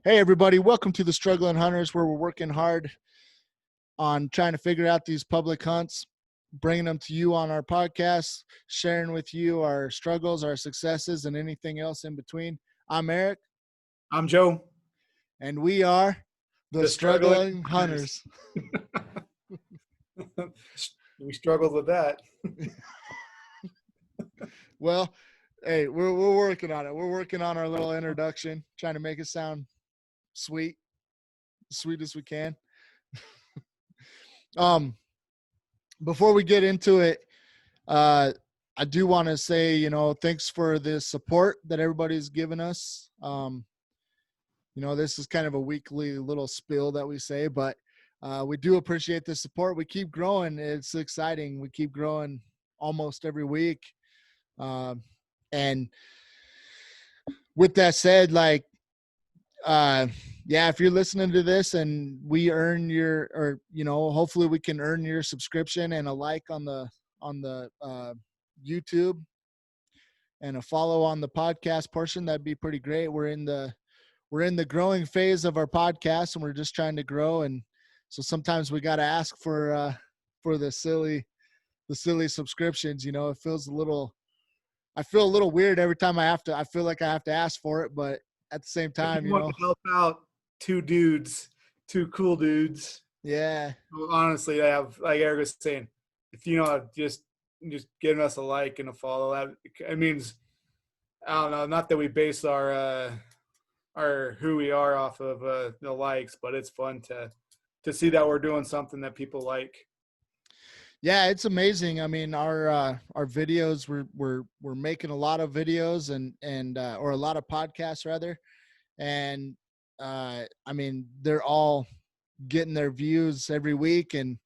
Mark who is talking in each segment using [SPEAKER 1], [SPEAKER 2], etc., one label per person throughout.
[SPEAKER 1] Hey, everybody. Welcome to the Struggling Hunters, where we're working hard on trying to figure out these public hunts, bringing them to you on our podcast, sharing with you our struggles, our successes, and anything else in between. I'm Eric.
[SPEAKER 2] I'm Joe.
[SPEAKER 1] And we are the Struggling Hunters.
[SPEAKER 2] We struggled with that.
[SPEAKER 1] Well, hey, we're working on it. We're working on our little introduction, trying to make it sound sweet, as sweet as we can. Before we get into it, I do want to say, thanks for the support that everybody's given us. This is kind of a weekly little spill that we say, but we do appreciate the support. We keep growing. It's exciting. We keep growing almost every week. And with that said, if you're listening to this and we earn hopefully we can earn your subscription and a like on the YouTube and a follow on the podcast portion, that'd be pretty great. We're in the growing phase of our podcast, and we're just trying to grow. And so sometimes we got to ask for the silly subscriptions. It feels I feel a little weird every time I feel like I have to ask for it, but at the same time,
[SPEAKER 2] if you want to help out two cool dudes.
[SPEAKER 1] Yeah.
[SPEAKER 2] Well, honestly, I have, like Eric was saying, if just giving us a like and a follow, that it means, I don't know, not that we base our who we are off of the likes, but it's fun to see that we're doing something that people like.
[SPEAKER 1] Yeah, it's amazing. I mean, our videos, we're making a lot of videos and or a lot of podcasts rather. And I mean, they're all getting their views every week, and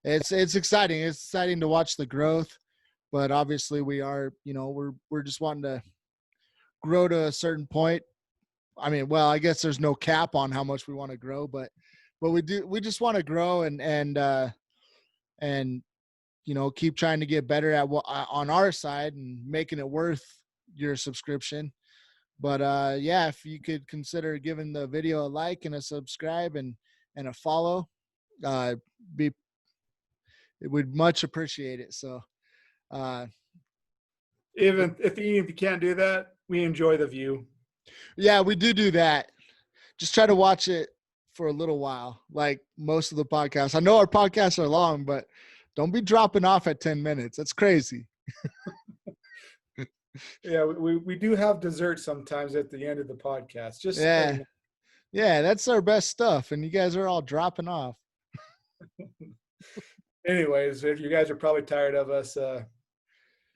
[SPEAKER 1] it's exciting. It's exciting to watch the growth, but obviously we are, we're just wanting to grow to a certain point. I mean, well, I guess there's no cap on how much we want to grow, but we just want to grow and keep trying to get better at what on our side and making it worth your subscription. But if you could consider giving the video a like and a subscribe and a follow, it would much appreciate it. So
[SPEAKER 2] even if you can't do that, we enjoy the view.
[SPEAKER 1] Yeah, we do that. Just try to watch it for a little while, like most of the podcasts. I know our podcasts are long, but don't be dropping off at 10 minutes. That's crazy.
[SPEAKER 2] Yeah, we do have dessert sometimes at the end of the podcast.
[SPEAKER 1] Yeah, that's our best stuff, and you guys are all dropping off.
[SPEAKER 2] Anyways, if you guys are probably tired of us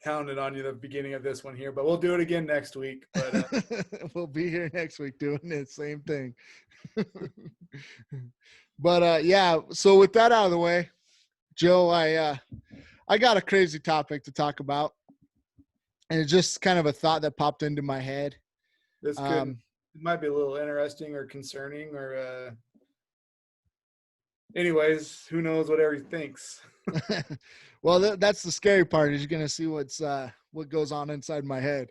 [SPEAKER 2] hounding on you the beginning of this one here, but we'll do it again next week. But
[SPEAKER 1] we'll be here next week doing the same thing. But so with that out of the way, Joe, I got a crazy topic to talk about, and it's just kind of a thought that popped into my head.
[SPEAKER 2] This it might be a little interesting or concerning, or anyways, who knows what Eric thinks.
[SPEAKER 1] Well, that's the scary part, is you're gonna see what goes on inside my head.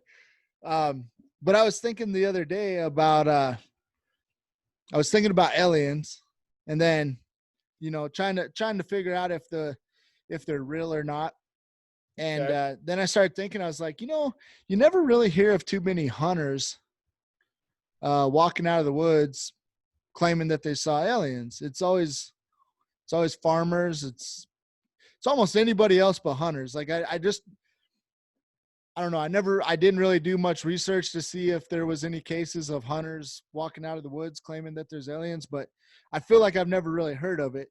[SPEAKER 1] But I was thinking the other day about aliens, and then trying to figure out if they're real or not. And
[SPEAKER 2] Okay.
[SPEAKER 1] Then I started thinking, I was like, you never really hear of too many hunters walking out of the woods claiming that they saw aliens. It's always farmers. It's almost anybody else but hunters. Like I don't know. I didn't really do much research to see if there was any cases of hunters walking out of the woods claiming that there's aliens, but I feel like I've never really heard of it.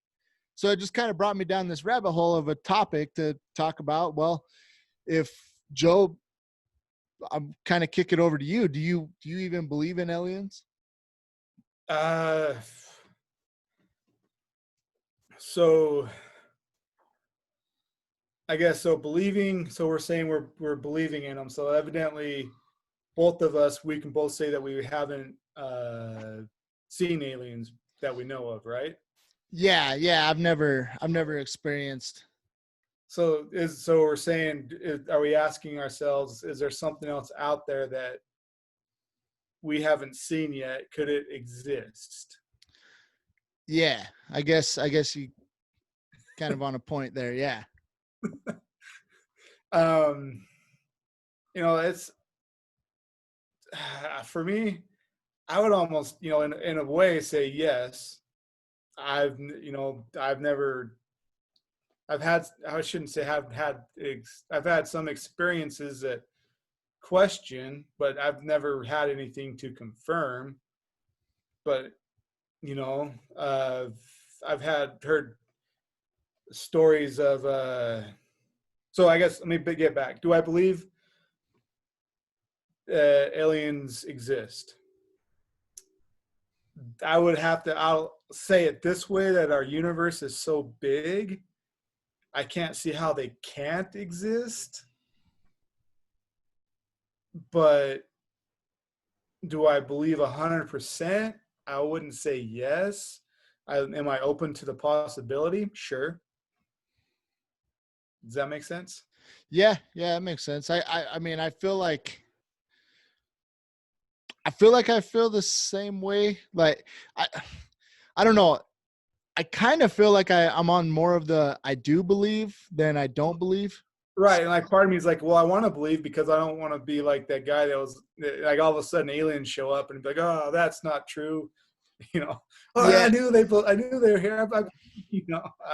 [SPEAKER 1] So it just kind of brought me down this rabbit hole of a topic to talk about. Well, if Joe, I'm kind of kick it over to you. Do you even believe in aliens?
[SPEAKER 2] So I guess so. Believing. So we're saying we're believing in them. So evidently, both of us, we can both say that we haven't seen aliens that we know of, right?
[SPEAKER 1] Yeah. I've never experienced.
[SPEAKER 2] So we're saying, are we asking ourselves, is there something else out there that we haven't seen yet, could it exist?
[SPEAKER 1] Yeah, I guess you kind of on a point there. Yeah.
[SPEAKER 2] Um, it's for me. I would almost, in a way, say yes. I've never. I've had. I shouldn't say have had. I've had some experiences that question, but I've never had anything to confirm. But you know, uh, I've had heard stories of. So I guess let me get back. Do I believe aliens exist? I would have to. I'll say it this way: that our universe is so big, I can't see how they can't exist. But do I believe 100%? I wouldn't say yes. Am I open to the possibility? Sure. Does that make sense?
[SPEAKER 1] Yeah, yeah, that makes sense. I mean, I feel like I feel the same way. Like I I don't know. I kind of feel like I'm on more of the I do believe than I don't believe.
[SPEAKER 2] Right. And like part of me is like, well, I want to believe because I don't want to be like that guy that was like all of a sudden aliens show up and be like, oh, that's not true. You know, oh,
[SPEAKER 1] Yeah,
[SPEAKER 2] I knew they were here. I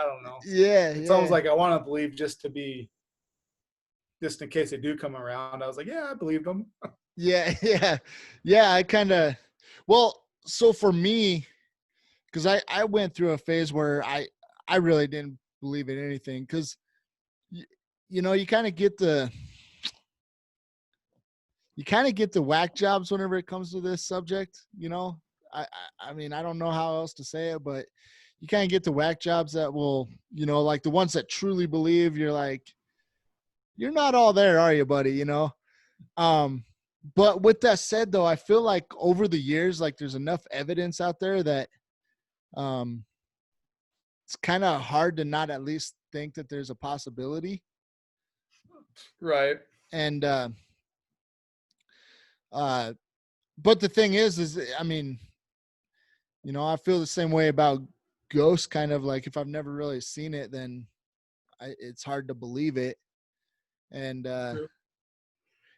[SPEAKER 2] don't know.
[SPEAKER 1] yeah,
[SPEAKER 2] It's almost
[SPEAKER 1] yeah.
[SPEAKER 2] like I want to believe just in case they do come around. I was like, yeah, I believed them.
[SPEAKER 1] Yeah, yeah. Yeah, I kind of well, so for me, cuz I went through a phase where I really didn't believe in anything cuz you, you kind of get the whack jobs whenever it comes to this subject, I mean, I don't know how else to say it, but you kind of get the whack jobs that will, like the ones that truly believe. You're like, you're not all there, are you, buddy? Um, but with that said, though, I feel like over the years, like there's enough evidence out there that um, it's kind of hard to not at least think that there's a possibility.
[SPEAKER 2] Right.
[SPEAKER 1] And uh, but the thing is, I mean, I feel the same way about ghosts. Kind of like if I've never really seen it, then it's hard to believe it. And
[SPEAKER 2] True.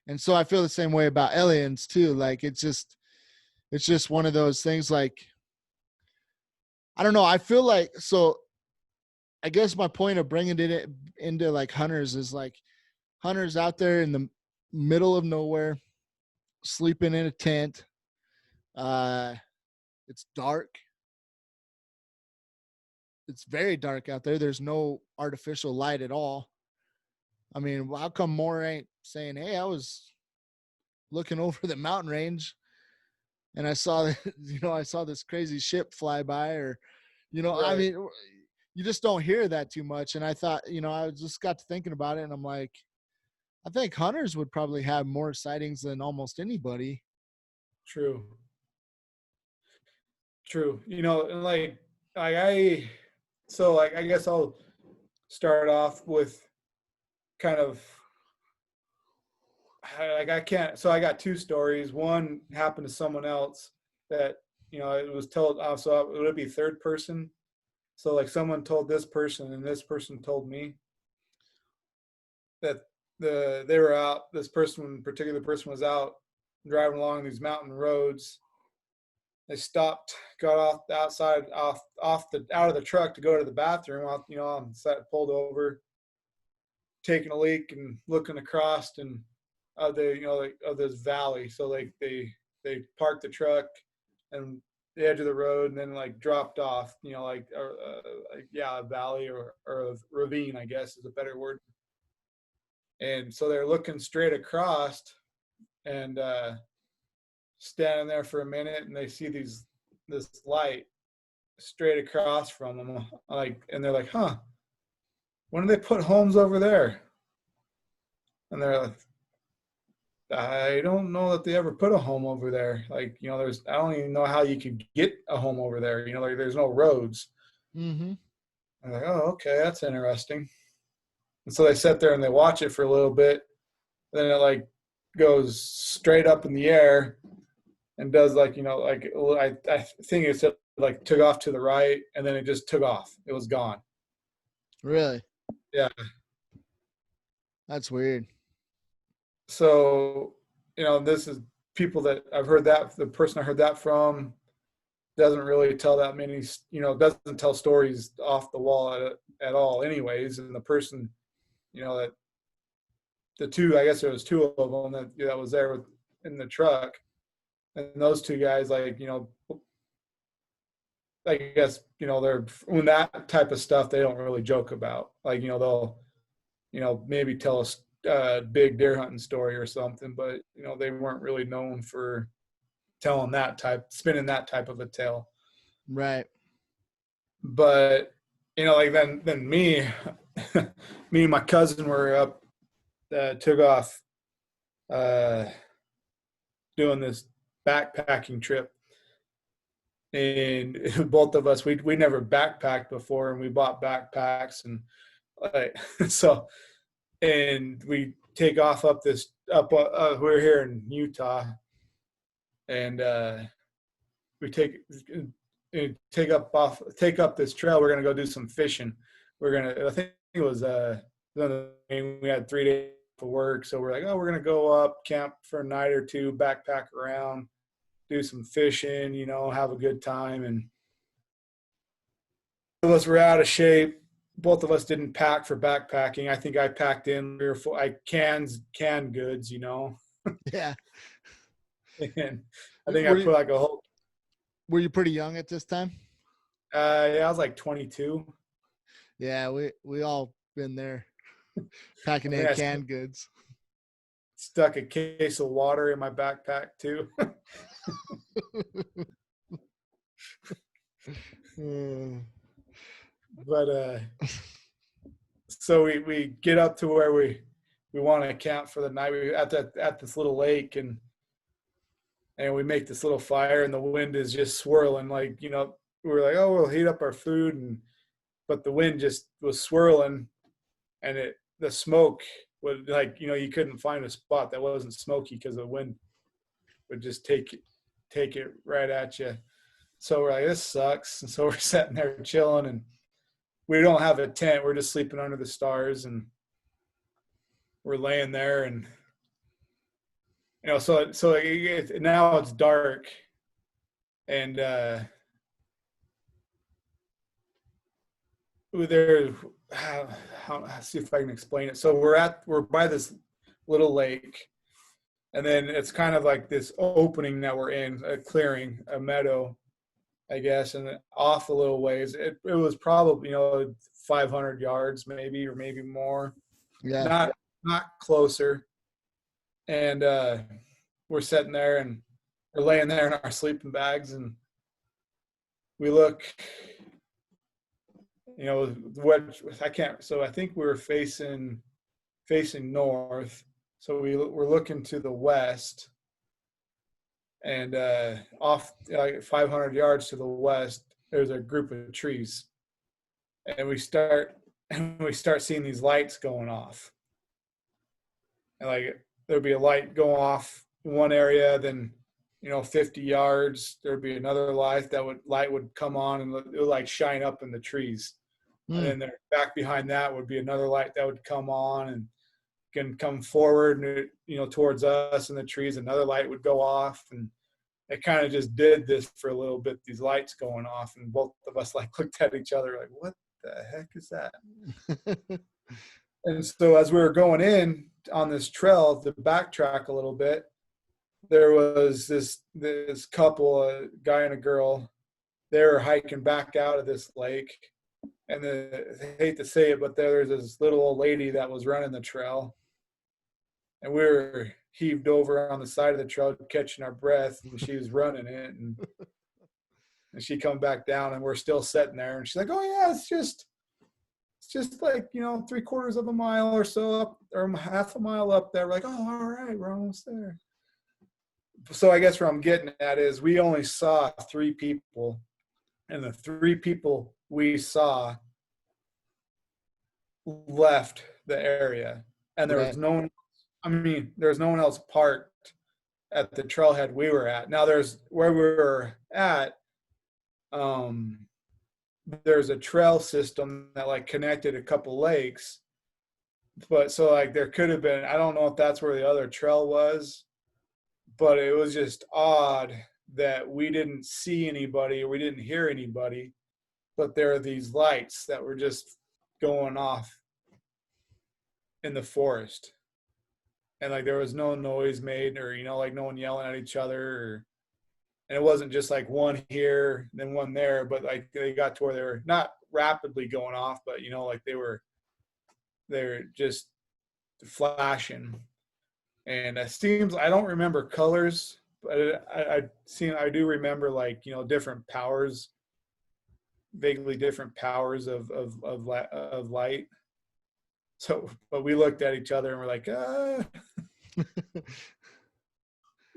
[SPEAKER 1] and so I feel the same way about aliens too. Like it's just one of those things. Like I don't know. I feel like so. I guess my point of bringing it into like hunters is like hunters out there in the middle of nowhere, sleeping in a tent. Uh, it's dark. It's very dark out there. There's no artificial light at all. I mean, how come more ain't saying, "Hey, I was looking over the mountain range and I saw, I saw this crazy ship fly by," or, I
[SPEAKER 2] Right.
[SPEAKER 1] mean, you just don't hear that too much. And I thought, I just got to thinking about it, and I'm like, I think hunters would probably have more sightings than almost anybody.
[SPEAKER 2] True. True. And like like I guess I'll start off with kind of like I can't. So I got two stories. One happened to someone else that it was told. So it would be third person. So like someone told this person, and this person told me that they were out. This person, particular person, was out driving along these mountain roads. They stopped, got off the outside, off the out of the truck to go to the bathroom. Pulled over, taking a leak and looking across and of the of this valley. So like they parked the truck and the edge of the road and then like dropped off. Yeah, a valley or a ravine, I guess is a better word. And so they're looking straight across and standing there for a minute, and they see this light straight across from them. And they're like, "Huh? When did they put homes over there?" And they're like, I don't know that they ever put a home over there. I don't even know how you could get a home over there. Like there's no roads.
[SPEAKER 1] Mm-hmm.
[SPEAKER 2] I'm like, oh, okay, that's interesting. And so they sit there and they watch it for a little bit. Then it like goes straight up in the air. and does like, like I think it said like took off to the right and then it just took off. It was gone.
[SPEAKER 1] Really?
[SPEAKER 2] Yeah.
[SPEAKER 1] That's weird.
[SPEAKER 2] So, this is people that I've heard that the person I heard that from doesn't really tell that many, doesn't tell stories off the wall at all anyways. And the person, that the two, I guess there was two of them that was there in the truck, and those two guys, like, I guess, they're when that type of stuff they don't really joke about. Like, they'll, maybe tell us a big deer hunting story or something, but they weren't really known for spinning that type of a tale.
[SPEAKER 1] Right.
[SPEAKER 2] But like then me, me and my cousin were up, took off, uh, doing this backpacking trip, and both of us we never backpacked before, and we bought backpacks, and like so, and we take off up this up. We're here in Utah, and we take up this trail. We're gonna go do some fishing. I think it was we had 3 days for work, so we're like, oh, we're gonna go up, camp for a night or two, backpack around, do some fishing, have a good time. And both of us were out of shape. Both of us didn't pack for backpacking. I think I packed in 3 or 4 canned goods,
[SPEAKER 1] Yeah.
[SPEAKER 2] and I think I
[SPEAKER 1] Were
[SPEAKER 2] put
[SPEAKER 1] you,
[SPEAKER 2] like a whole.
[SPEAKER 1] were you pretty young at this time?
[SPEAKER 2] Yeah, I was like 22.
[SPEAKER 1] Yeah, we all been there packing
[SPEAKER 2] I
[SPEAKER 1] in
[SPEAKER 2] think I
[SPEAKER 1] canned goods.
[SPEAKER 2] stuck a case of water in my backpack too.
[SPEAKER 1] Mm.
[SPEAKER 2] But so we get up to where we want to camp for the night. We at this little lake, and we make this little fire, and the wind is just swirling. Like, we were like, oh, we'll heat up our food, but the wind just was swirling, and the smoke would, like, you couldn't find a spot that wasn't smoky because the wind would just take it right at you. So we're like, this sucks. And so we're sitting there chilling, and we don't have a tent. We're just sleeping under the stars, and we're laying there, and so now it's dark, and there. See if I can explain it. So we're by this little lake, and then it's kind of like this opening that we're in, a clearing, a meadow, I guess, and off a little ways. It was probably 500 yards maybe, or maybe more,
[SPEAKER 1] Yeah.
[SPEAKER 2] not closer. And we're sitting there, and we're laying there in our sleeping bags, and we look, what I can't. So I think we were facing north. So we're looking to the west, and off like 500 yards to the west, there's a group of trees, and we start seeing these lights going off, and like there'd be a light go off in one area, then 50 yards there'd be another light would come on, and it would like shine up in the trees, and
[SPEAKER 1] Mm.
[SPEAKER 2] then there, back behind that would be another light that would come on and can come forward, and towards us in the trees, another light would go off, and it kind of just did this for a little bit, these lights going off, and both of us like looked at each other like, what the heck is that? And so as we were going in on this trail to backtrack a little bit, there was this couple, a guy and a girl. They were hiking back out of this lake, and I hate to say it, but there was this little old lady that was running the trail, and we were heaved over on the side of the trail catching our breath, and she was running it, and she come back down, and we're still sitting there, and she's like, oh yeah, it's just like 3/4 of a mile or so up, or half a mile up there. We're like, oh, all right, we're almost there. So I guess where I'm getting at is we only saw 3 people, and the 3 people we saw left the area, and there
[SPEAKER 1] Right.
[SPEAKER 2] was no one. I mean, there was no one else parked at the trailhead we were at. Now there's where we were at. Um, there's a trail system that like connected a couple lakes, but so like there could have been. I don't know if that's where the other trail was, but it was just odd that we didn't see anybody or we didn't hear anybody, but there are these lights that were just going off in the forest, and like there was no noise made, or like no one yelling at each other, and it wasn't just like one here then one there, but like they got to where they were not rapidly going off, but like they're just flashing. And it seems, I don't remember colors, but I do remember like different powers, vaguely different powers of light. So, but we looked at each other and we're like,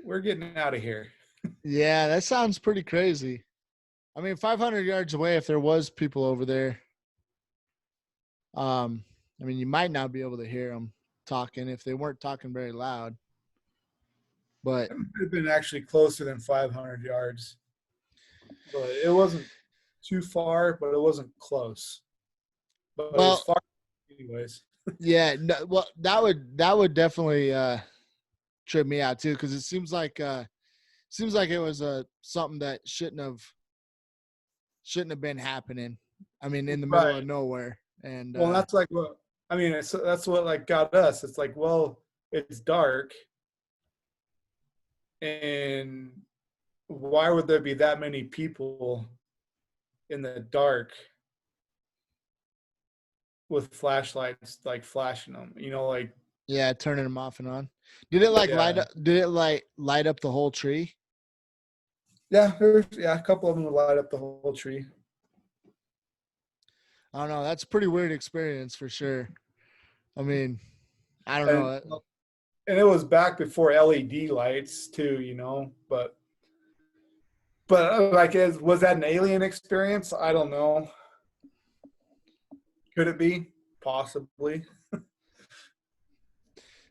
[SPEAKER 2] we're getting out of here.
[SPEAKER 1] Yeah, that sounds pretty crazy. I mean, 500 yards away, if there was people over there, I mean, you might not be able to hear them talking if they weren't talking very loud. But
[SPEAKER 2] It could have been actually closer than 500 yards, but it wasn't too far, but it wasn't close. But it was
[SPEAKER 1] well,
[SPEAKER 2] far anyways.
[SPEAKER 1] yeah, no, well, that would definitely trip me out too, because it seems like it was something that shouldn't have been happening. I mean, in the middle
[SPEAKER 2] Right.
[SPEAKER 1] of nowhere, and
[SPEAKER 2] Well, that's like what I mean. That's what like got us. It's like, well, it's dark, and why would there be that many people in the dark with flashlights like flashing them? Like
[SPEAKER 1] yeah, turning them off and on. Did it like light
[SPEAKER 2] yeah,
[SPEAKER 1] up? Did it like light up the whole tree?
[SPEAKER 2] a couple of them would light up the whole tree.
[SPEAKER 1] I don't know. That's a pretty weird experience for sure. I mean, I don't
[SPEAKER 2] And
[SPEAKER 1] know.
[SPEAKER 2] and it was back before LED lights too, but like, was that an alien experience? I don't know. Could it be? Possibly.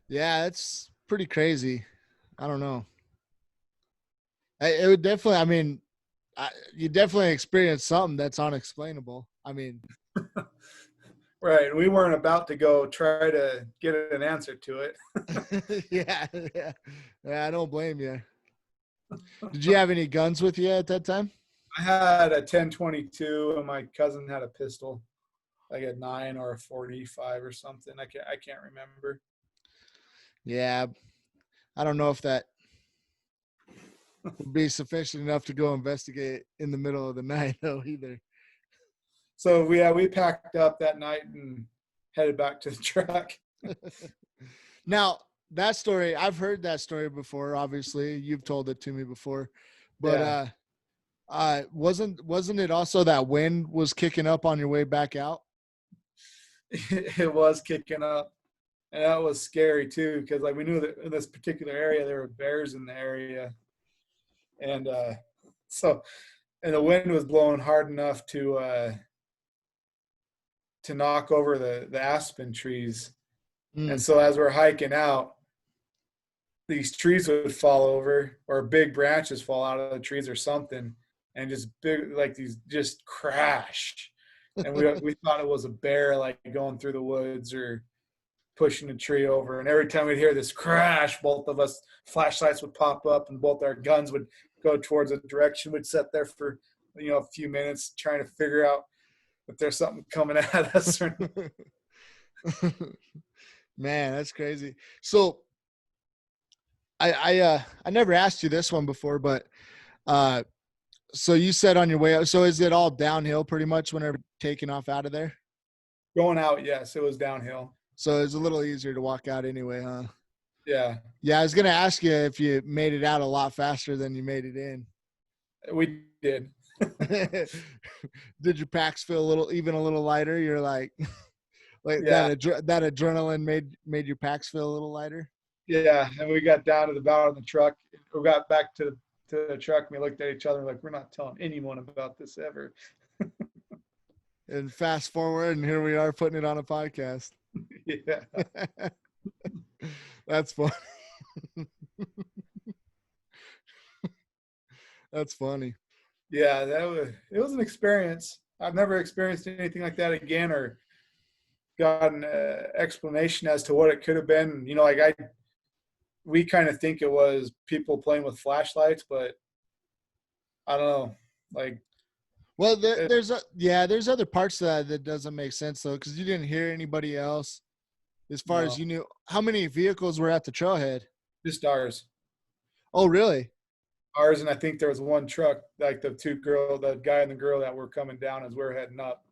[SPEAKER 1] Yeah, it's pretty crazy. I don't know. It would definitely. I mean, you definitely experience something that's unexplainable. I mean,
[SPEAKER 2] Right. We weren't about to go try to get an answer to it.
[SPEAKER 1] yeah, yeah, yeah. I don't blame you. Did you have any guns with you at that time?
[SPEAKER 2] I had a 10-22 and my cousin had a pistol, like a 9 or a 45 or something. I can't remember.
[SPEAKER 1] Yeah, I don't know if that would be sufficient enough to go investigate in the middle of the night, though. Either.
[SPEAKER 2] So we packed up that night and headed back to the truck.
[SPEAKER 1] Now that story, I've heard that story before. Obviously, you've told it to me before, but
[SPEAKER 2] Yeah.
[SPEAKER 1] wasn't it also that wind was kicking up on your way back out?
[SPEAKER 2] It was kicking up. And that was scary too, because like we knew that in this particular area there were bears in the area. And so and the wind was blowing hard enough to knock over the aspen trees. And
[SPEAKER 1] Mm.
[SPEAKER 2] so as we're hiking out, these trees would fall over or big branches fall out of the trees or something, and just big like these just crash. And we thought it was a bear like going through the woods or pushing a tree over. And every time we'd hear this crash, both of us flashlights would pop up and both our guns would go towards a direction. We'd sit there for a few minutes trying to figure out if there's something coming at us or
[SPEAKER 1] Man, that's crazy. So I never asked you this one before, but uh so you said on your way out, so is it all downhill pretty much whenever taking off out of there?
[SPEAKER 2] going out. Yes, it was downhill.
[SPEAKER 1] So it's a little easier to walk out anyway, huh?
[SPEAKER 2] Yeah,
[SPEAKER 1] Yeah, I was gonna ask you if you made it out a lot faster than you made it in.
[SPEAKER 2] we did.
[SPEAKER 1] Did your packs feel a little lighter? You're like like
[SPEAKER 2] Yeah,
[SPEAKER 1] that adrenaline made your packs feel a little lighter.
[SPEAKER 2] yeah. And we got down to the bottom of the truck. We got back to the truck and we looked at each other like, we're not telling anyone about this ever.
[SPEAKER 1] And fast forward, and here we are putting it on a podcast.
[SPEAKER 2] Yeah.
[SPEAKER 1] That's fun. That's funny.
[SPEAKER 2] Yeah, it was an experience. I've never experienced anything like that again, or gotten an explanation as to what it could have been. You know, like we kind of think it was people playing with flashlights, but I don't know. Like,
[SPEAKER 1] Well,
[SPEAKER 2] it,
[SPEAKER 1] there's other parts of that that doesn't make sense though, because you didn't hear anybody else. As far as
[SPEAKER 2] no,
[SPEAKER 1] you knew, how many vehicles were at the trailhead?
[SPEAKER 2] just ours.
[SPEAKER 1] Oh, really?
[SPEAKER 2] Ours, and I think there was one truck, like the guy and the girl that were coming down as we were heading up.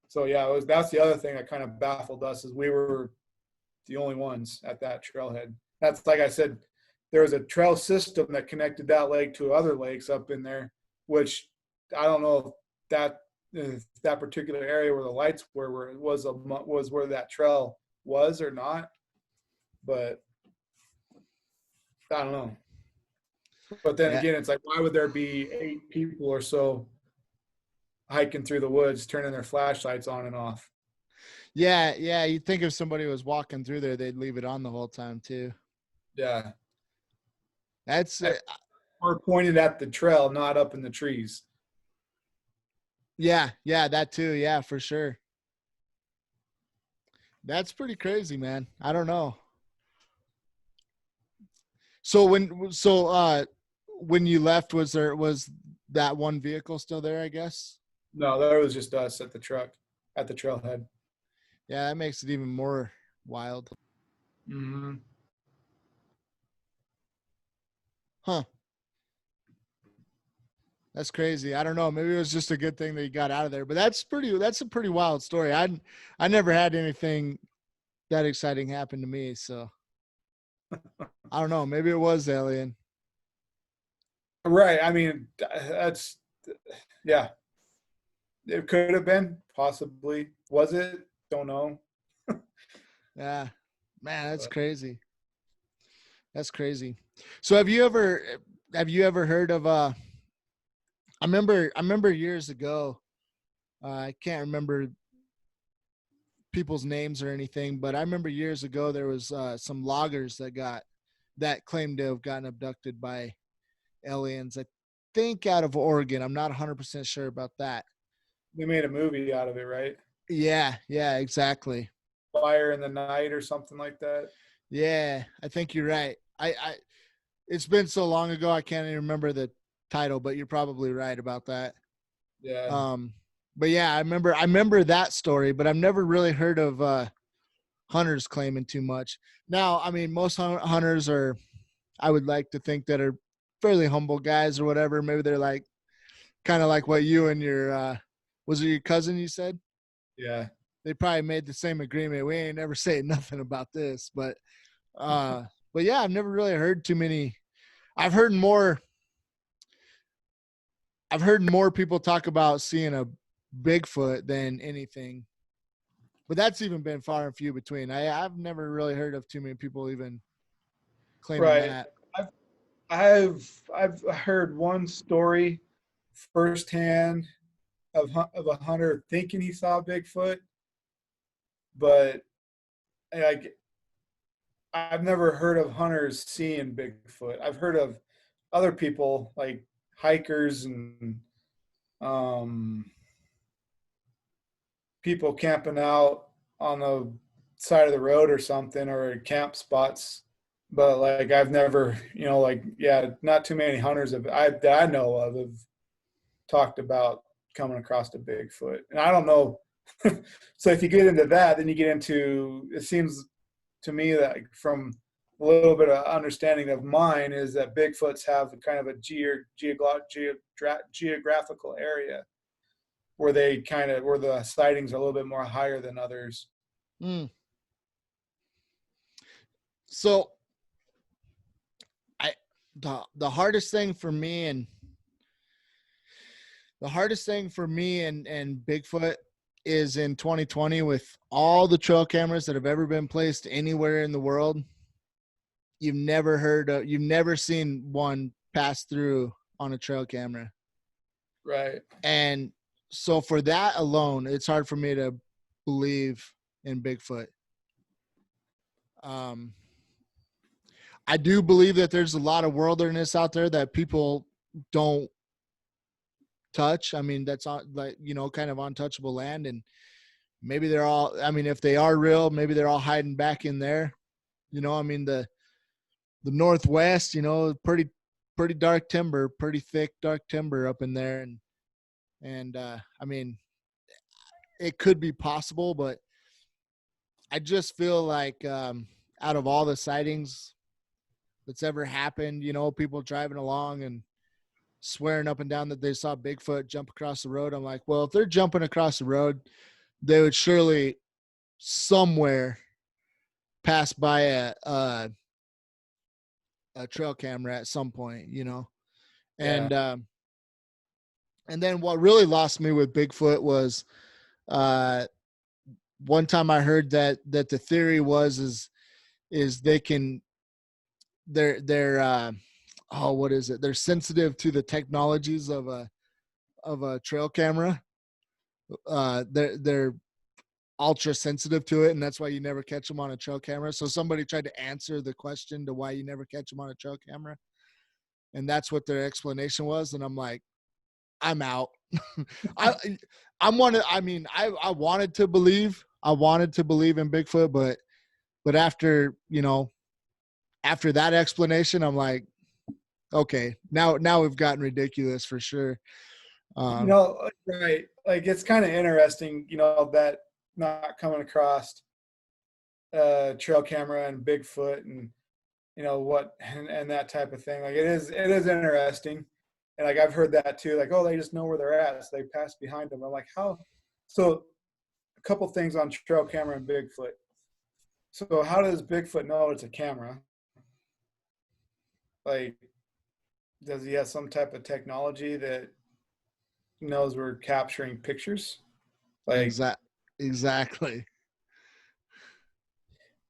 [SPEAKER 2] So yeah, that's the other thing that kind of baffled us is we were the only ones at that trailhead. That's like I said, there was a trail system that connected that lake to other lakes up in there, which I don't know if that particular area where the lights were was where that trail was or not, but I don't know. But then
[SPEAKER 1] Yeah,
[SPEAKER 2] again, it's like why would there be 8 people or so hiking through the woods, turning their flashlights on and off?
[SPEAKER 1] yeah. You'd think if somebody was walking through there, they'd leave it on the whole time too.
[SPEAKER 2] Yeah,
[SPEAKER 1] That's
[SPEAKER 2] or pointed at the trail, not up in the trees.
[SPEAKER 1] yeah, that too. Yeah, for sure. That's pretty crazy, man. I don't know. So when you left, was that one vehicle still there? I guess.
[SPEAKER 2] No, there was just us at the trailhead.
[SPEAKER 1] Yeah, that makes it even more wild.
[SPEAKER 2] Mm-hmm.
[SPEAKER 1] Huh. That's crazy. I don't know. Maybe it was just a good thing that you got out of there. But that's a pretty wild story. I never had anything that exciting happen to me, so I don't know. Maybe it was alien.
[SPEAKER 2] Right. I mean, that's yeah. It could have been possibly. Was it? Don't know.
[SPEAKER 1] Yeah. Man, that's
[SPEAKER 2] But
[SPEAKER 1] crazy. That's crazy. So have you ever heard of I remember years ago, I can't remember people's names or anything, but I remember years ago there was some loggers that claimed to have gotten abducted by aliens. I think out of Oregon. I'm not 100% sure about that.
[SPEAKER 2] they made a movie out of it, right?
[SPEAKER 1] Yeah, exactly.
[SPEAKER 2] Fire in the Night or something like that.
[SPEAKER 1] Yeah, I think you're right. I it's been so long ago I can't even remember the title, but you're probably right about that.
[SPEAKER 2] Yeah.
[SPEAKER 1] Um, but yeah, I remember that story, but I've never really heard of hunters claiming too much. Now, I mean, most hunters are, I would like to think that are fairly humble guys or whatever. Maybe they're like kind of like what you and your was it your cousin you said?
[SPEAKER 2] Yeah.
[SPEAKER 1] They probably made the same agreement. We ain't never saying nothing about this, uh but yeah, I've never really heard too many. I've heard more I've heard more people talk about seeing a Bigfoot than anything. But that's even been far and few between. I've never really heard of too many people even claiming
[SPEAKER 2] Right.
[SPEAKER 1] that.
[SPEAKER 2] I've I've heard one story firsthand of a hunter thinking he saw Bigfoot, but like I've never heard of hunters seeing Bigfoot. I've heard of other people like hikers and um, people camping out on the side of the road or something or at camp spots. But like I've never, like yeah, not too many hunters that I know of have talked about coming across a Bigfoot. And I don't know. So if you get into that, then you get into it seems to me that from a little bit of understanding of mine is that Bigfoots have kind of a geographical area where where the sightings are a little bit more higher than others.
[SPEAKER 1] Mm. So I the hardest thing for me and Bigfoot is in 2020 with all the trail cameras that have ever been placed anywhere in the world. You've never seen one pass through on a trail camera.
[SPEAKER 2] Right.
[SPEAKER 1] And so for that alone, it's hard for me to believe in Bigfoot. Um, I do believe that there's a lot of wilderness out there that people don't touch. I mean, that's on, like, kind of untouchable land. And maybe they're all, I mean, if they are real, maybe they're all hiding back in there. I mean, the Northwest, pretty dark timber, pretty thick, dark timber up in there. And I mean, it could be possible, but I just feel like, out of all the sightings that's ever happened, people driving along and swearing up and down that they saw Bigfoot jump across the road. I'm like, well, if they're jumping across the road, they would surely somewhere pass by a trail camera at some point,
[SPEAKER 2] Yeah.
[SPEAKER 1] and and then what really lost me with Bigfoot was, uh, one time I heard that the theory is they can, they're oh, what is it? They're sensitive to the technologies of a trail camera. They're ultra sensitive to it, and that's why you never catch them on a trail camera. So somebody tried to answer the question to why you never catch them on a trail camera, and that's what their explanation was. And I'm like, I'm out. I I wanted to believe. I wanted to believe in Bigfoot, but after that explanation, I'm like, okay, now we've gotten ridiculous for sure.
[SPEAKER 2] Right. Like it's kind of interesting, that not coming across trail camera and Bigfoot and what and that type of thing. Like it is interesting. And like I've heard that too, like, oh, they just know where they're at, so they pass behind them. I'm like, how? So a couple things on trail camera and Bigfoot. So how does Bigfoot know it's a camera? Like, does he have some type of technology that knows we're capturing pictures? Like,
[SPEAKER 1] Exactly.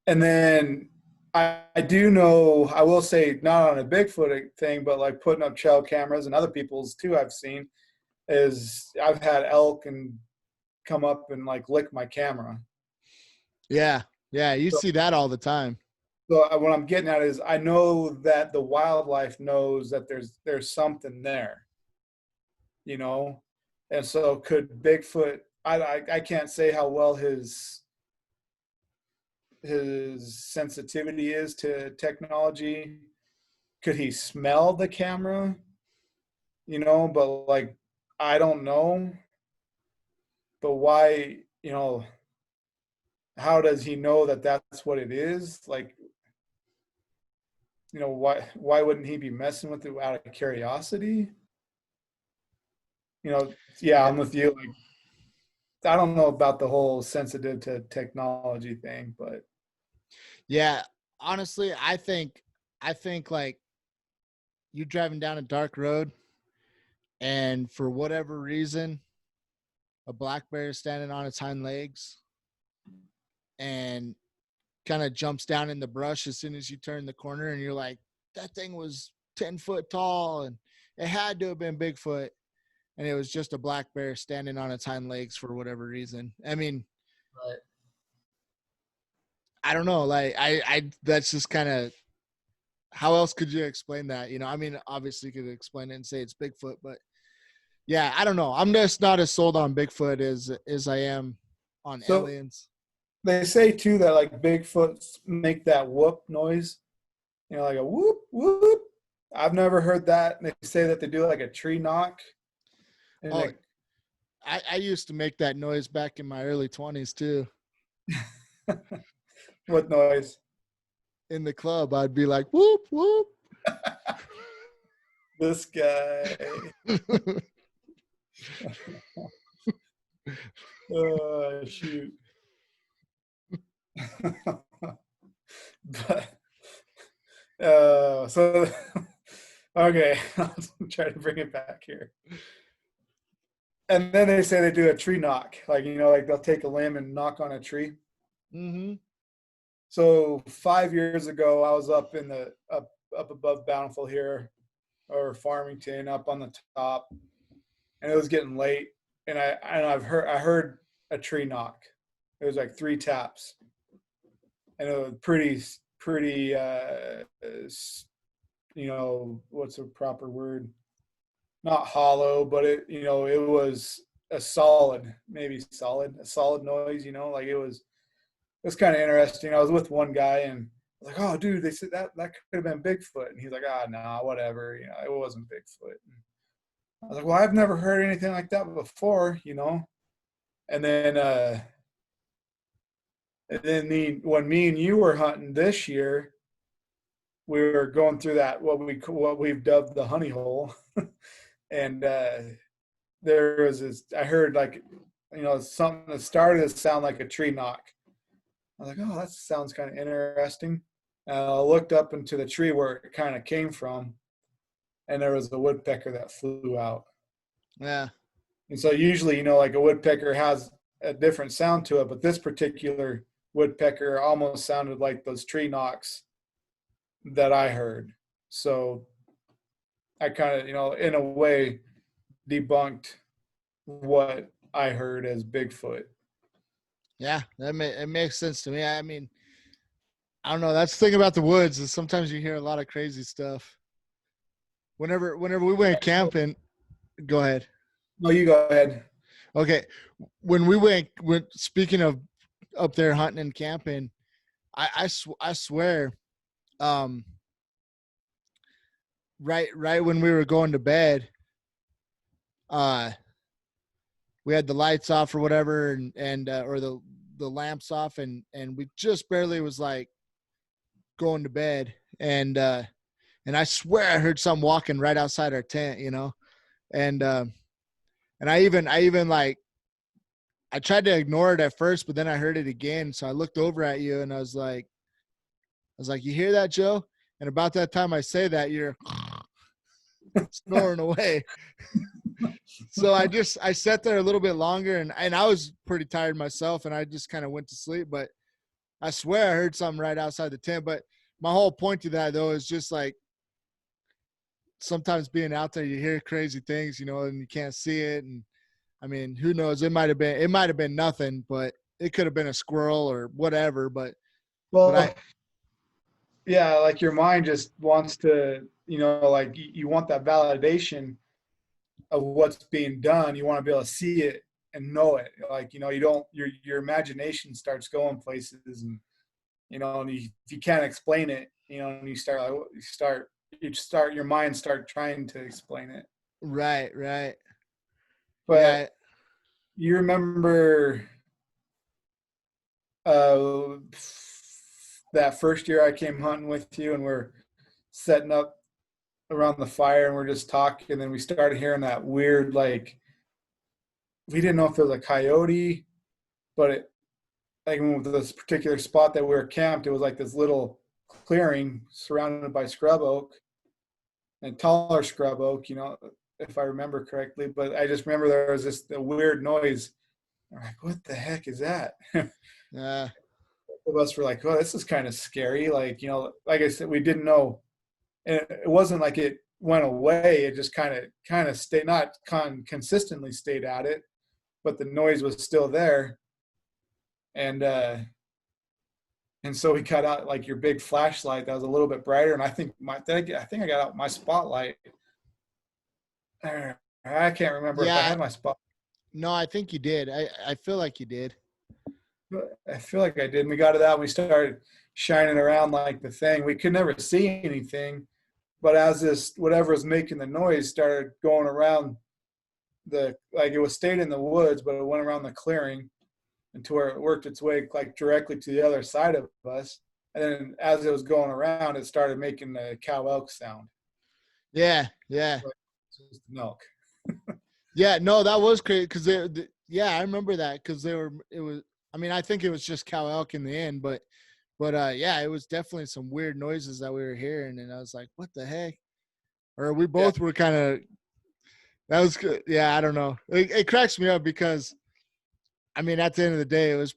[SPEAKER 2] and then I do know, I will say, not on a Bigfoot thing, but like putting up trail cameras and other people's too, I've seen is I've had elk and come up and like lick my camera.
[SPEAKER 1] Yeah, yeah, you
[SPEAKER 2] So,
[SPEAKER 1] see that all the time.
[SPEAKER 2] so what I'm getting at is I know that the wildlife knows that there's something there, you know, and so could Bigfoot? I can't say how well his sensitivity is to technology. Could he smell the camera? But like I don't know. But why? How does he know that that's what it is? Like, why wouldn't he be messing with it out of curiosity? Yeah,
[SPEAKER 1] Yeah,
[SPEAKER 2] I'm with you. Like, I don't know about the whole sensitive to technology thing, but
[SPEAKER 1] yeah. Honestly, I think like you driving down a dark road, and for whatever reason, a black bear is standing on its hind legs and kind of jumps down in the brush as soon as you turn the corner, and you're like, that thing was 10 foot tall, and it had to have been Bigfoot, and it was just a black bear standing on its hind legs for whatever reason. I mean,
[SPEAKER 2] right.
[SPEAKER 1] I don't know. Like, I that's just kind of, how else could you explain that? I mean, obviously you could explain it and say it's Bigfoot, but yeah, I don't know. I'm just not as sold on Bigfoot as I am on
[SPEAKER 2] So
[SPEAKER 1] aliens.
[SPEAKER 2] they say too that like Bigfoots make that whoop noise, like a whoop whoop. I've never heard that. They say that they do like a tree knock, and
[SPEAKER 1] Oh,
[SPEAKER 2] like
[SPEAKER 1] I used to make that noise back in my early 20s too.
[SPEAKER 2] what noise?
[SPEAKER 1] In the club, I'd be like, whoop, whoop.
[SPEAKER 2] This guy. Oh shoot. But so okay, I'll try to bring it back here. And then they say they do a tree knock, like like they'll take a limb and knock on a tree.
[SPEAKER 1] Mm-hmm.
[SPEAKER 2] So 5 years ago, I was up in the up above Bountiful here, or Farmington, up on the top, and it was getting late, and I heard a tree knock. It was like three taps, and it was pretty pretty, what's a proper word? Not hollow, but it was a solid, a solid noise. Like it was kind of interesting. I was with one guy and I was like, "Oh, dude, they said that could have been Bigfoot," and he's like, "Ah, nah, whatever. It wasn't Bigfoot." And I was like, "Well, I've never heard anything like that before." And then, when me and you were hunting this year, we were going through that what we've dubbed the honey hole, and there was this. I heard like, something that started to sound like a tree knock. I was like, oh, that sounds kind of interesting. I looked up into the tree where it kind of came from, and there was a woodpecker that flew out.
[SPEAKER 1] Yeah.
[SPEAKER 2] And so usually, like a woodpecker has a different sound to it, but this particular woodpecker almost sounded like those tree knocks that I heard. So I kind of, in a way, debunked what I heard as Bigfoot.
[SPEAKER 1] Yeah, it makes sense to me. I mean, I don't know. That's the thing about the woods is sometimes you hear a lot of crazy stuff. Whenever we went camping, go ahead.
[SPEAKER 2] No, you go ahead.
[SPEAKER 1] Okay, when we went speaking of up there hunting and camping, I swear, um, right when we were going to bed, uh, we had the lights off or whatever, and or the lamps off, and we just barely was like going to bed, and I swear I heard something walking right outside our tent, and and I even like I tried to ignore it at first, but then I heard it again, so I looked over at you and I was like, you hear that, Joe? And about that time I say that, you're snoring away. So I sat there a little bit longer, and I was pretty tired myself, and I just kind of went to sleep. But I swear I heard something right outside the tent. But my whole point to that though is just like sometimes being out there, you hear crazy things, and you can't see it. And I mean, who knows? It might have been nothing, but it could have been a squirrel or whatever. But I
[SPEAKER 2] Well, yeah, like your mind just wants to, like you want that validation of what's being done. You want to be able to see it and know it. Like, you don't, your imagination starts going places, and if you can't explain it, and your mind start trying to explain it.
[SPEAKER 1] right.
[SPEAKER 2] But
[SPEAKER 1] Yeah.
[SPEAKER 2] you remember uh, that first year I came hunting with you, and we're setting up around the fire, and we're just talking, and then we started hearing that weird, like, we didn't know if it was a coyote, but like with this particular spot that we were camped, it was like this little clearing surrounded by scrub oak and taller scrub oak, if I remember correctly. But I just remember there was this a weird noise. I'm like, what the heck is that?
[SPEAKER 1] Yeah.
[SPEAKER 2] Of us were like, oh, this is kind of scary. Like, like I said, we didn't know. And it wasn't like it went away. It just kind of stayed, not consistently stayed at it, but the noise was still there. And so we cut out like your big flashlight that was a little bit brighter. And I think I got out my spotlight. I can't remember if I
[SPEAKER 1] Yeah.
[SPEAKER 2] had my spot.
[SPEAKER 1] No, I think you did. I feel like you did.
[SPEAKER 2] I feel like I did. And we got it out. And we started shining around like the thing. We could never see anything, but as this whatever was making the noise started going around like it was stayed in the woods, but it went around the clearing and to where it worked its way like directly to the other side of us. And then as it was going around, it started making the cow elk sound.
[SPEAKER 1] Yeah.
[SPEAKER 2] Just milk.
[SPEAKER 1] Yeah, no, that was crazy because yeah, I remember that because it was, I mean, I think it was just cow elk in the end, but yeah, it was definitely some weird noises that we were hearing, and I was like, what the heck? Or we
[SPEAKER 2] Yeah.
[SPEAKER 1] both were kind of, that was good. Yeah, I don't know. It cracks me up because, I mean, at the end of the day, it was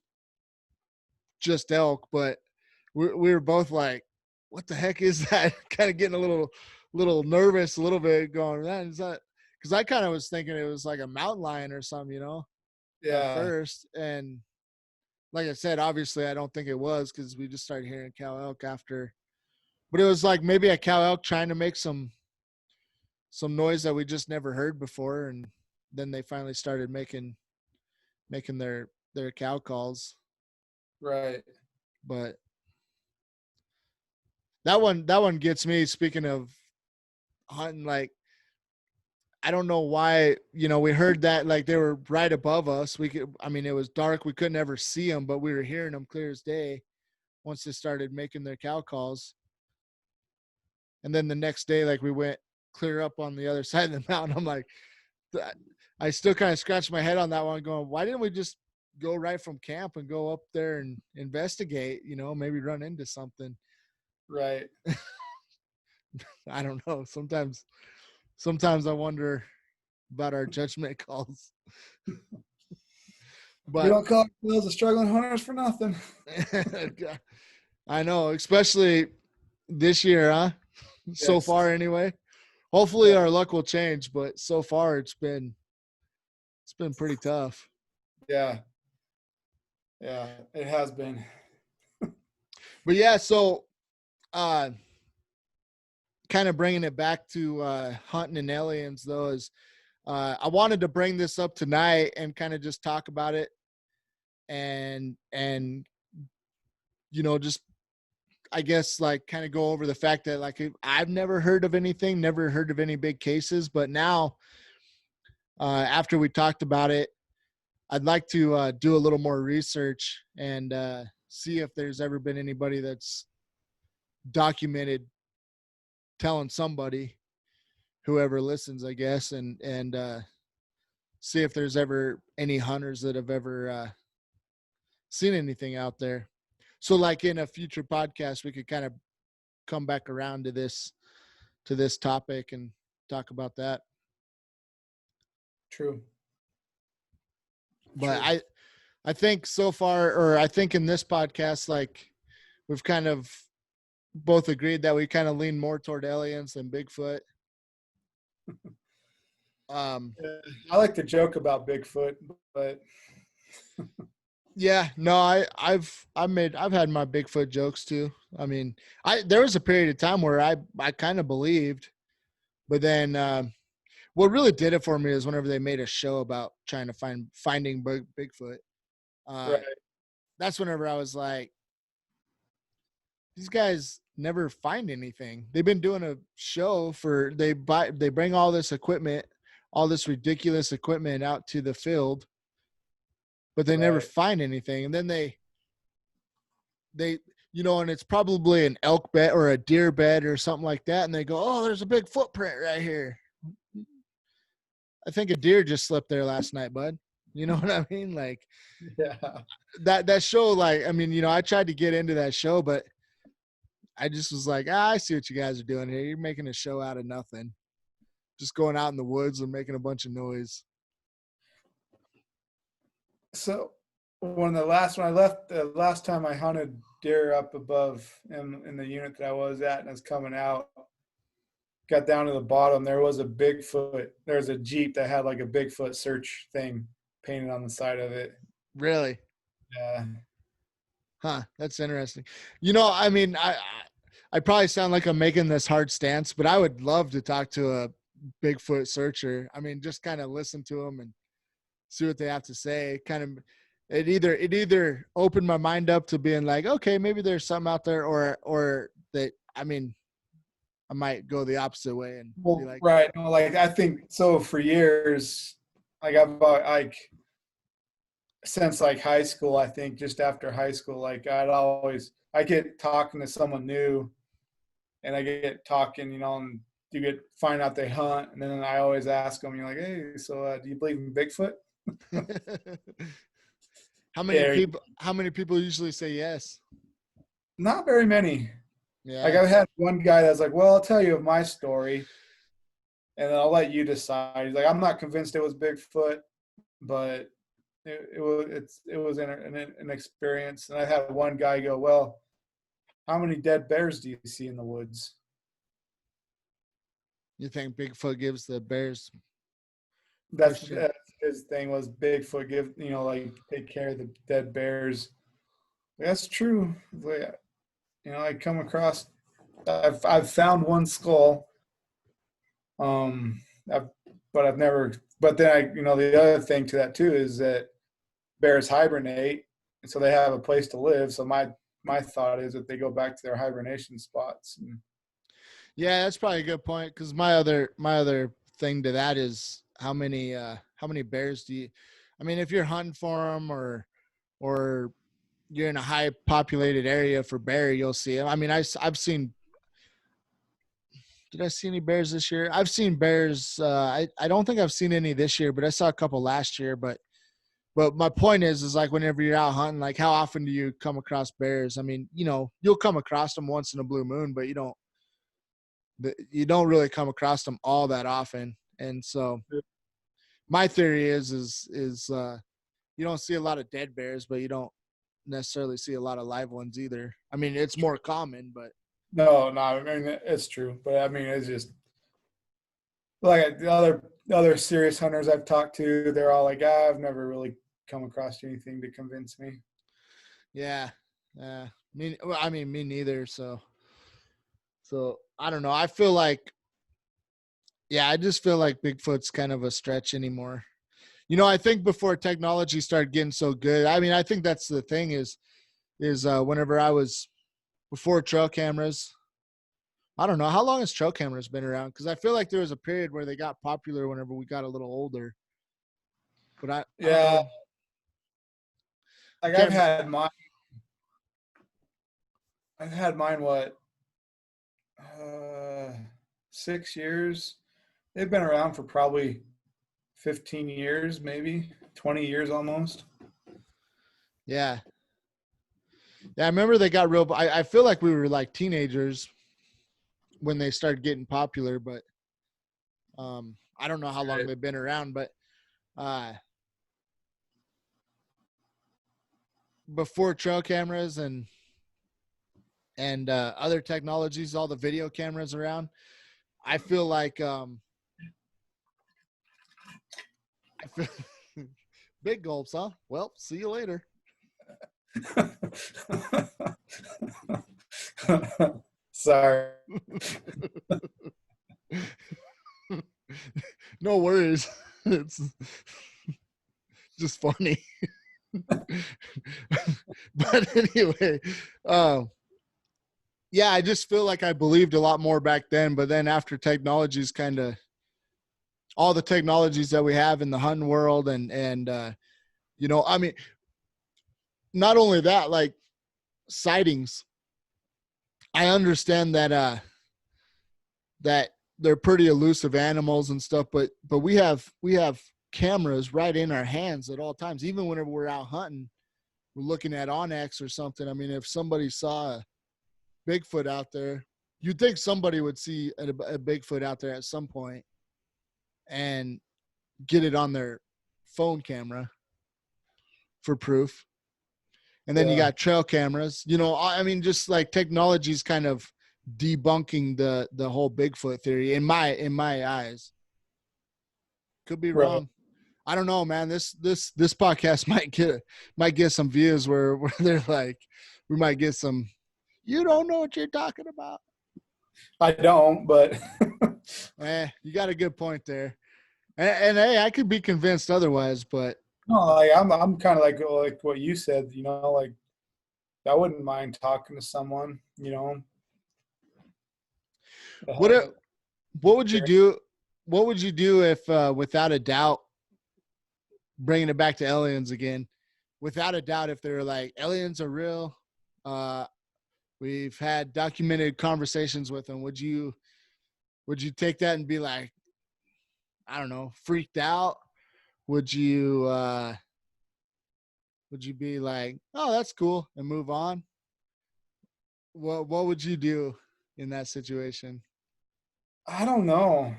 [SPEAKER 1] just elk, but we were both like, what the heck is that? Kind of getting a little nervous, a little bit going, man, is that? Because I kind of was thinking it was like a mountain lion or something, at
[SPEAKER 2] Yeah.
[SPEAKER 1] first. And like I said, obviously I don't think it was because we just started hearing cow elk after, but it was like maybe a cow elk trying to make some noise that we just never heard before, and then they finally started making their cow calls.
[SPEAKER 2] Right.
[SPEAKER 1] But that one gets me. Speaking of hunting, like I don't know why, we heard that like they were right above us. I mean, it was dark. We couldn't ever see them, but we were hearing them clear as day once they started making their cow calls. And then the next day, like we went clear up on the other side of the mountain. I'm like, I still kind of scratched my head on that one going, why didn't we just go right from camp and go up there and investigate, maybe run into something.
[SPEAKER 2] Right.
[SPEAKER 1] I don't know. Sometimes I wonder about our judgment calls.
[SPEAKER 2] We
[SPEAKER 1] But
[SPEAKER 2] don't call ourselves the struggling hunters for nothing.
[SPEAKER 1] I know, especially this year, huh? So
[SPEAKER 2] Yes.
[SPEAKER 1] far anyway. Hopefully our luck will change, but so far it's been pretty tough.
[SPEAKER 2] Yeah. Yeah, it has been.
[SPEAKER 1] But yeah, so uh kind of bringing it back to hunting and aliens though is I wanted to bring this up tonight and kind of just talk about it and just I guess like kind of go over the fact that like I've never heard of anything, never heard of any big cases, but now after we talked about it, I'd like to do a little more research and see if there's ever been anybody that's documented telling somebody, whoever listens, I guess, and see if there's ever any hunters that have ever seen anything out there. So like in a future podcast, we could kind of come back around to this topic and talk about that.
[SPEAKER 2] True.
[SPEAKER 1] But
[SPEAKER 2] True.
[SPEAKER 1] I think so far, or I think in this podcast, like we've kind of both agreed that we kind of lean more toward aliens than Bigfoot.
[SPEAKER 2] Yeah, I like to joke about Bigfoot, but
[SPEAKER 1] Yeah, no, I've had my Bigfoot jokes too. I mean, there was a period of time where I kind of believed, but then what really did it for me is whenever they made a show about trying to finding Bigfoot. Uh,
[SPEAKER 2] right,
[SPEAKER 1] that's whenever I was like, these guys never find anything. They've been doing a show for they bring all this equipment, all this ridiculous equipment out to the field, but they never
[SPEAKER 2] right.
[SPEAKER 1] find anything. And then they and it's probably an elk bed or a deer bed or something like that, and they go, oh, there's a big footprint right here. I think a deer just slept there last night, bud. You know what I mean? Like
[SPEAKER 2] Yeah.
[SPEAKER 1] that show, like, I mean, I tried to get into that show, but I just was like, I see what you guys are doing here. You're making a show out of nothing. Just going out in the woods and making a bunch of noise.
[SPEAKER 2] So when I left, the last time I hunted deer up above in the unit that I was at and I was coming out, got down to the bottom, there was a Bigfoot. There was a Jeep that had like a Bigfoot search thing painted on the side of it.
[SPEAKER 1] Really?
[SPEAKER 2] Yeah.
[SPEAKER 1] Huh. That's interesting. I mean, I probably sound like I'm making this hard stance, but I would love to talk to a Bigfoot searcher. I mean, just kind of listen to them and see what they have to say. Kind of, it either opened my mind up to being like, okay, maybe there's something out there, or that, I mean, I might go the opposite way and be
[SPEAKER 2] Well,
[SPEAKER 1] like,
[SPEAKER 2] right. No, like I think so for years, like I've like since like high school, I think just after high school, like I get talking to someone new and I get talking, and find out they hunt. And then I always ask them, like, hey, so do you believe in Bigfoot? Yeah,
[SPEAKER 1] how many people usually say yes?
[SPEAKER 2] not very many. Like
[SPEAKER 1] Yeah.
[SPEAKER 2] I've had one guy that's like, well, I'll tell you my story and then I'll let you decide. He's like, I'm not convinced it was Bigfoot, but it was an experience. And I had one guy go, well, how many dead bears do you see in the woods?
[SPEAKER 1] You think Bigfoot gives the bears
[SPEAKER 2] That's
[SPEAKER 1] Christian?
[SPEAKER 2] his thing was Bigfoot give, like take care of the dead bears. That's true. I come across. I've found one skull. Um, I've, but I've never. But then the other thing to that too is that bears hibernate, and so they have a place to live. So my thought is that they go back to their hibernation spots. And,
[SPEAKER 1] Yeah, that's probably a good point. Because my other thing to that is how many bears do you? I mean, if you're hunting for them or you're in a high populated area for bear, you'll see them. I mean, I've seen. Did I see any bears this year? I've seen bears. I don't think I've seen any this year, but I saw a couple last year. But my point is like whenever you're out hunting, like how often do you come across bears? I mean, you'll come across them once in a blue moon, but you don't really come across them all that often. And so my theory is you don't see a lot of dead bears, but you don't necessarily see a lot of live ones either. I mean, it's more common, but
[SPEAKER 2] no, I mean it's true, but I mean it's just like the other serious hunters I've talked to. They're all like, I've never really come across anything to convince me.
[SPEAKER 1] yeah, I mean, me neither. So I don't know. I feel like, yeah, I just feel like Bigfoot's kind of a stretch anymore. I think before technology started getting so good, I mean, I think that's the thing is whenever I was before trail cameras. I don't know how long has trail cameras been around because I feel like there was a period where they got popular whenever we got a little older. But I don't
[SPEAKER 2] Yeah,
[SPEAKER 1] know. I
[SPEAKER 2] like
[SPEAKER 1] can't.
[SPEAKER 2] I've had mine what uh 6 years. They've been around for probably 15 years, maybe 20 years almost.
[SPEAKER 1] Yeah, yeah. I remember they got real. I feel like we were like teenagers when they started getting popular, but I don't know how long
[SPEAKER 2] Right.
[SPEAKER 1] they've been around. But uh, before trail cameras and other technologies, all the video cameras around, I feel like I feel big gulps, huh? Well, see you later.
[SPEAKER 2] Sorry.
[SPEAKER 1] No worries. It's just funny. But anyway, um, yeah, I just feel like I believed a lot more back then. But then after technologies, kind of all the technologies that we have in the hunting world, and I mean, not only that, like sightings. I understand that they're pretty elusive animals and stuff, but we have cameras right in our hands at all times, even whenever we're out hunting. We're looking at Onyx or something. I mean, if somebody saw a Bigfoot out there, you'd think somebody would see a Bigfoot out there at some point and get it on their phone camera for proof. And then you
[SPEAKER 2] Yeah.
[SPEAKER 1] got trail cameras. I mean, just like technology's kind of debunking the whole Bigfoot theory in my eyes. Could be
[SPEAKER 2] Right.
[SPEAKER 1] wrong. I don't know, man. This podcast might get some views where they're like, we might get some. You don't know what you're talking about.
[SPEAKER 2] I don't, but
[SPEAKER 1] You got a good point there. And hey, I could be convinced otherwise, but
[SPEAKER 2] no, like I'm kind of like what you said. Like I wouldn't mind talking to someone. To
[SPEAKER 1] what
[SPEAKER 2] have
[SPEAKER 1] a-
[SPEAKER 2] a
[SPEAKER 1] what would you do? What would you do if, without a doubt, bringing it back to aliens again, without a doubt, if they were like aliens are real, uh, we've had documented conversations with them. Would you take that and be like, I don't know, freaked out? Would you be like, oh, that's cool, and move on? What would you do in that situation?
[SPEAKER 2] I don't know.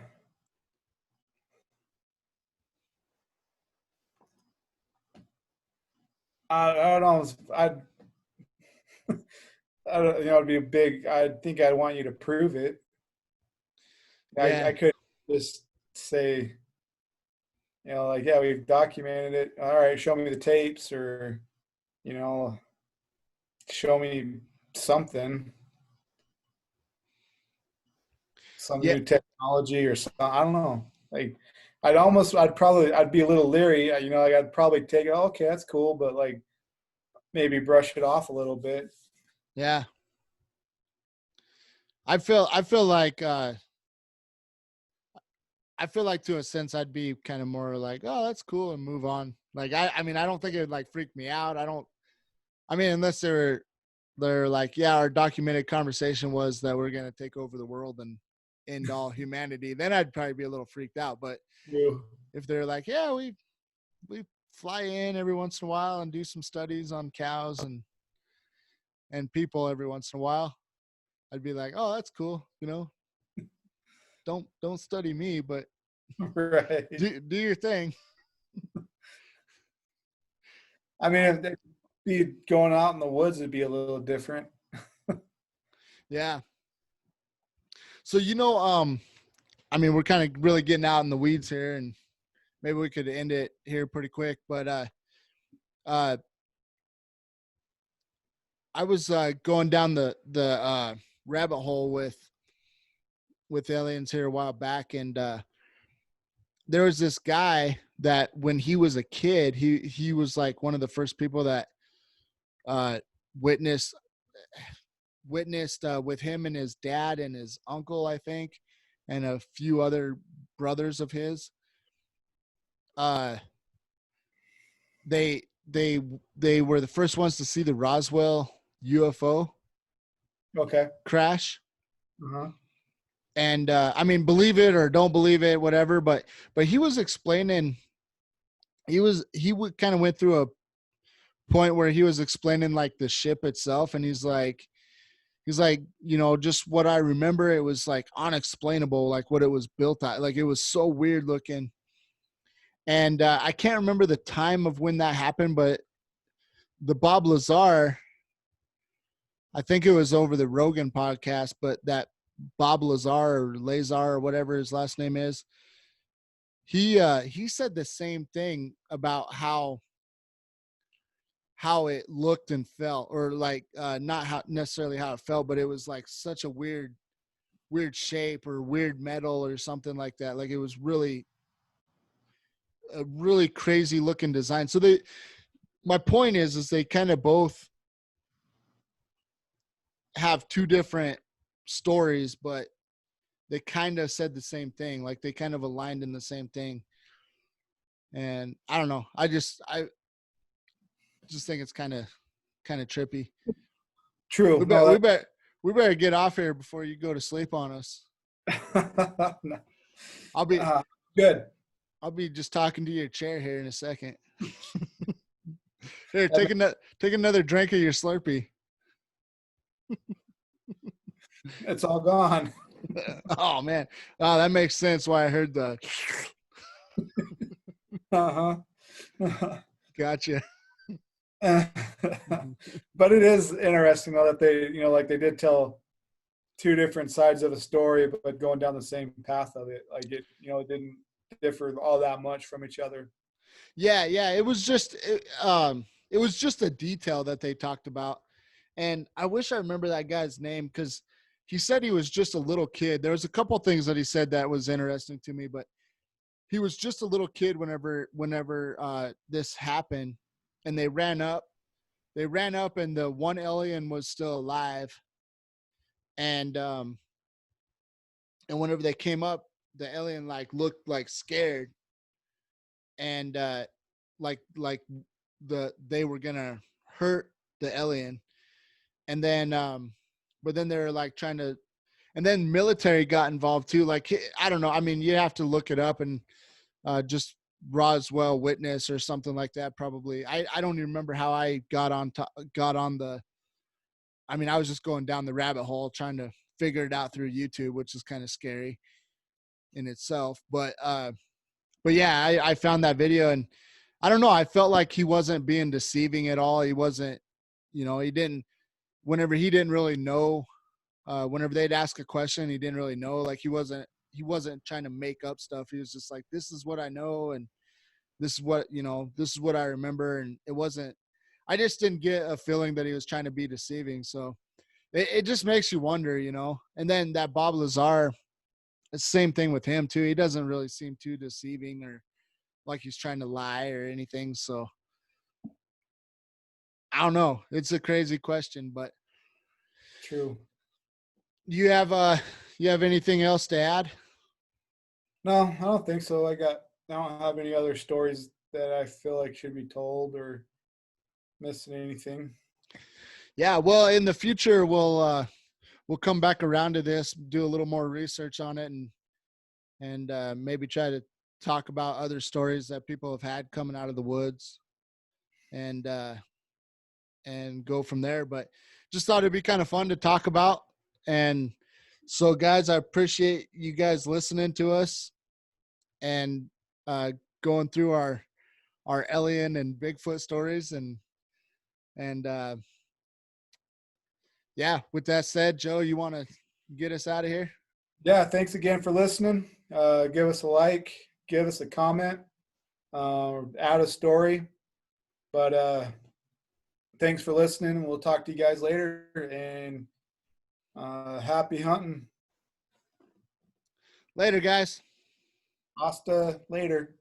[SPEAKER 2] I don't know. I don't, it'd be a big. I think I'd want you to prove it.
[SPEAKER 1] Yeah,
[SPEAKER 2] I could just say, like, yeah, we've documented it. All right, show me the tapes, or you know, show me something, some
[SPEAKER 1] Yeah,
[SPEAKER 2] new technology or something. I don't know. Like, I'd be a little leery. Like I'd probably take it. Oh, okay, that's cool, but like maybe brush it off a little bit.
[SPEAKER 1] yeah. I feel like I feel like to a sense I'd be kind of more like, oh, that's cool and move on. Like I mean, I don't think it would like freak me out. I mean, unless they're like, yeah, our documented conversation was that we're gonna take over the world and end all humanity, then I'd probably be a little freaked out. But
[SPEAKER 2] True.
[SPEAKER 1] if they're like, yeah, we fly in every once in a while and do some studies on cows and people every once in a while, I'd be like, oh, that's cool. Don't study me, but
[SPEAKER 2] Right.
[SPEAKER 1] do your thing.
[SPEAKER 2] I mean, if they'd be going out in the woods, it'd be a little different.
[SPEAKER 1] Yeah. So I mean, we're kind of really getting out in the weeds here, and maybe we could end it here pretty quick. But uh, I was going down the rabbit hole with aliens here a while back, and there was this guy that when he was a kid, he was like one of the first people that uh, witnessed with him and his dad and his uncle, I think, and a few other brothers of his. Uh, they they they were the first ones to see the Roswell UFO
[SPEAKER 2] Okay.
[SPEAKER 1] crash.
[SPEAKER 2] Uh-huh.
[SPEAKER 1] And I mean, believe it or don't believe it, whatever. But he was explaining. He would kind of went through a point where he was explaining like the ship itself, and he's like, just what I remember, it was like unexplainable, like what it was built at. Like it was so weird looking. And I can't remember the time of when that happened, but the Bob Lazar, I think it was over the Rogan podcast, but that Bob Lazar or whatever his last name is, he said the same thing about how it looked and felt, or like not how necessarily how it felt, but it was like such a weird shape or weird metal or something like that. Like it was really a really crazy looking design. So my point is they kind of both have two different stories, but they kind of said the same thing. Like they kind of aligned in the same thing. And I don't know. I just think it's kind of trippy.
[SPEAKER 2] True.
[SPEAKER 1] We bet
[SPEAKER 2] No,
[SPEAKER 1] we bet we better get off here before you go to sleep on us.
[SPEAKER 2] no.
[SPEAKER 1] I'll be
[SPEAKER 2] Good.
[SPEAKER 1] I'll be just talking to your chair here in a second. Here,
[SPEAKER 2] That
[SPEAKER 1] take another drink of your Slurpee.
[SPEAKER 2] It's all gone.
[SPEAKER 1] Oh man, oh that makes sense. Why I heard the
[SPEAKER 2] Uh-huh.
[SPEAKER 1] gotcha.
[SPEAKER 2] But it is interesting though that like they did tell two different sides of a story, but going down the same path of it. Like it didn't differ all that much from each other.
[SPEAKER 1] Yeah, yeah. It was just a detail that they talked about, and I wish I remember that guy's name because he said he was just a little kid. There was a couple things that he said that was interesting to me, but he was just a little kid whenever this happened, and they ran up. They ran up, and the one alien was still alive, and whenever they came up, the alien like looked like scared, and like they were gonna hurt the alien, and then but then they're like trying to, and then military got involved too. Like I don't know. I mean, you have to look it up and just Roswell Witness or something like that. Probably. I don't even remember how I got on the. I mean, I was just going down the rabbit hole trying to figure it out through YouTube, which is kind of scary in itself. But yeah, I found that video, and I don't know. I felt like he wasn't being deceiving at all. He wasn't, he didn't. Whenever he didn't really know, whenever they'd ask a question, he didn't really know. Like he wasn't trying to make up stuff. He was just like, this is what I know, and this is what I remember. And it wasn't. I just didn't get a feeling that he was trying to be deceiving. So it just makes you wonder, And then that Bob Lazar, it's the same thing with him too. He doesn't really seem too deceiving or like he's trying to lie or anything. So I don't know. It's a crazy question, but
[SPEAKER 2] True.
[SPEAKER 1] you have anything else to add?
[SPEAKER 2] No, I don't think so. I don't have any other stories that I feel like should be told or missing anything.
[SPEAKER 1] Yeah, well, in the future we'll come back around to this, do a little more research on it, and maybe try to talk about other stories that people have had coming out of the woods, and go from there. But just thought it'd be kind of fun to talk about. And so, guys, I appreciate you guys listening to us and uh, going through our alien and Bigfoot stories, and yeah. With that said, Joe, you want to get us out of here?
[SPEAKER 2] Yeah, thanks again for listening. Give us a like, give us a comment, add a story. But thanks for listening. We'll talk to you guys later, and happy hunting.
[SPEAKER 1] Later, guys.
[SPEAKER 2] Hasta later.